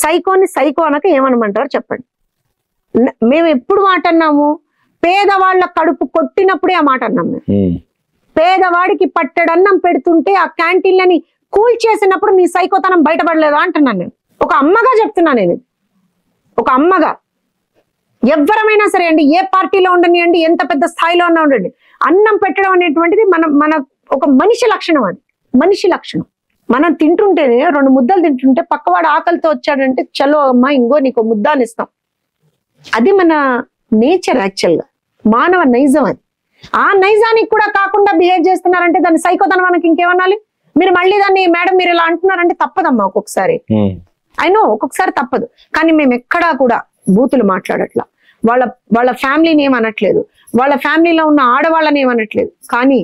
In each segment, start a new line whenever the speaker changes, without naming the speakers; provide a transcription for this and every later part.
సైకోని psycho అనక ఏమనమంటారు చెప్పండి. మేము ఎప్పుడు మాట అన్నాము? పేదవాళ్ళ కడుపు కొట్టినప్పుడే ఆ మాట అన్నాం మేము. పేదవాడికి పట్టడన్నం పెడుతుంటే ఆ క్యాంటీన్లని కూల్ చేసినప్పుడు మీ సైకోతనం బయటపడలేదా అంటున్నాను నేను. ఒక అమ్మగా చెప్తున్నా నేను. ఒక అమ్మగా ఎవరమైనా సరే అండి, ఏ పార్టీలో ఉండనియండి, ఎంత పెద్ద స్థాయిలో ఉన్నా ఉండండి, అన్నం పెట్టడం అనేటువంటిది మన ఒక మనిషి లక్షణం. అది మనిషి లక్షణం. మనం తింటుంటేనే 2 ముద్దలు తింటుంటే పక్కవాడు ఆకలితో వచ్చాడంటే చలో అమ్మా ఇంకో నీకు ముద్ద అని ఇస్తాం. అది మన నేచర్, యాక్చువల్గా మానవ నైజం. అది ఆ నైజానికి కూడా కాకుండా బిహేవ్ చేస్తున్నారంటే దాన్ని సైకోతనం మనకి ఇంకేమనాలి? మీరు మళ్ళీ దాన్ని మేడం మీరు ఇలా అంటున్నారంటే తప్పదమ్మా ఒక్కొక్కసారి. అయినో ఒక్కొక్కసారి తప్పదు, కానీ మేము ఎక్కడా కూడా బూతులు మాట్లాడట్లా. వాళ్ళ ఫ్యామిలీని ఏమనట్లేదు, వాళ్ళ ఫ్యామిలీలో ఉన్న ఆడవాళ్ళని ఏమనట్లేదు. కానీ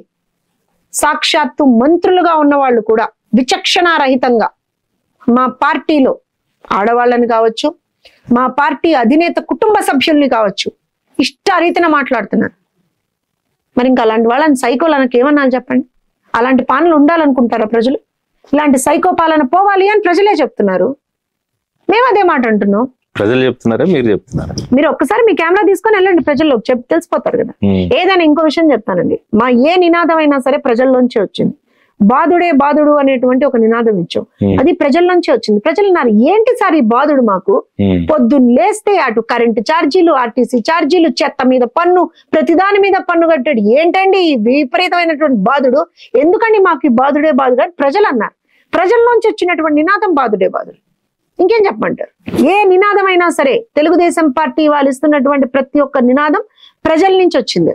సాక్షాత్తు మంత్రులుగా ఉన్న వాళ్ళు కూడా విచక్షణారహితంగా మా పార్టీలో ఆడవాళ్ళని కావచ్చు, మా పార్టీ అధినేత కుటుంబ సభ్యుల్ని కావచ్చు, ఇష్టారీతిన మాట్లాడుతున్నారు. మరి ఇంకా అలాంటి వాళ్ళని సైకోలనకి ఏమన్నా చెప్పండి? అలాంటి పాలన ఉండాలనుకుంటారా ప్రజలు? ఇలాంటి సైకో పాలన పోవాలి అని ప్రజలే చెప్తున్నారు. మేము అదే మాట అంటున్నాం.
ప్రజలు చెప్తున్నారా మీరు చెప్తున్నారా?
మీరు ఒక్కసారి మీ కెమెరా తీసుకొని వెళ్ళండి, ప్రజల్లోకి తెలిసిపోతారు కదా. ఏదైనా ఇంకో విషయం చెప్తానండి, మా ఏ నినాదం అయినా సరే ప్రజల్లోంచి వచ్చింది. బాధుడే బాధుడు అనేటువంటి ఒక నినాదం ఇచ్చాం, అది ప్రజల్లోంచి వచ్చింది. ప్రజలు అన్నారు ఏంటి సార్ ఈ బాధుడు మాకు? పొద్దున్న లేస్తే అటు కరెంటు ఛార్జీలు, ఆర్టీసీ ఛార్జీలు, చెత్త మీద పన్ను, ప్రతిదాని మీద పన్ను కట్టాడు, ఏంటండి ఈ విపరీతమైనటువంటి బాధుడు? ఎందుకండి మాకు ఈ బాధుడే బాధుడు అని ప్రజలు అన్నారు. ప్రజల్లోంచి వచ్చినటువంటి నినాదం బాధుడే బాధుడు. ఇంకేం చెప్పమంటారు? ఏ నినాదం అయినా సరే తెలుగుదేశం పార్టీ వాళ్ళు ఇస్తున్నటువంటి ప్రతి ఒక్క నినాదం ప్రజల నుంచి వచ్చింది.